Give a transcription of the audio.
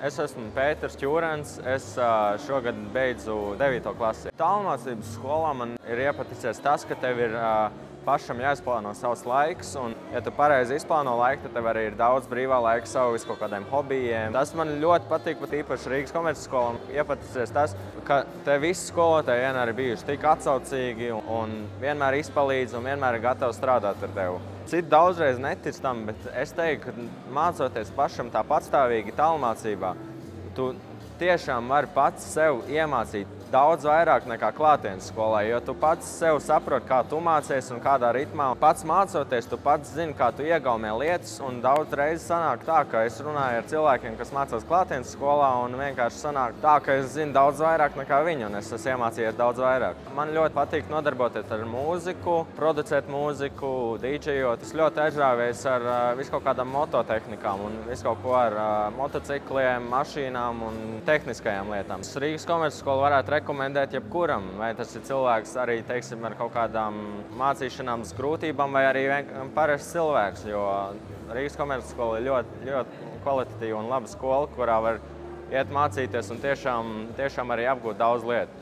Es esmu Pēters Ķūrens, es šogad beidzu 9. klasi. Tālmācības skolā man ir iepaticies tas, ka tev ir pašam jāizplāno savs laiks, un ja tu pareizi izplāno laiku, tad tev arī ir daudz brīvā laika savu visu kaut kādiem hobijiem. Tas man ļoti patīk, pat īpaši Rīgas komercskolā. Iepaticies tas, ka te visi skolotāji vienmēr ir bijuši tik atsaucīgi un vienmēr izpalīdz un vienmēr ir gatavi strādāt ar tevi. Citi daudzreiz netic tam, bet es teiktu, ka mācoties pašam tā patstāvīgi tālmācībā, tu tiešām vari pats sev iemācīt daudz vairāk nekā klātienes skolā, jo tu pats sev saproti, kā tu mācies un kādā ritmā. Pats mācoties, tu pats zini, kā tu iegaumē lietas, un daudz reizes sanāk tā, ka es runāju ar cilvēkiem, kas mācās klātienes skolā, un vienkārši sanāk tā, ka es zinu daudz vairāk nekā viņi, un es esmu iemācījies daudz vairāk. Man ļoti patīk nodarboties ar mūziku, producēt mūziku, dīdžejot. Es ļoti aizrāvies ar visu kaut kādām mototehnikām un visu kaut ko ar motocikliem, mašīnām un tehniskajām lietām. Rīgas komercskola varētu rekomendēt jebkuram, vai tas ir cilvēks arī, teiksim, ar kaut kādām mācīšanām grūtībām, vai arī parasts cilvēks, jo Rīgas komercskola ir ļoti kvalitatīva un laba skola, kurā var iet mācīties un tiešām arī apgūt daudz lietu.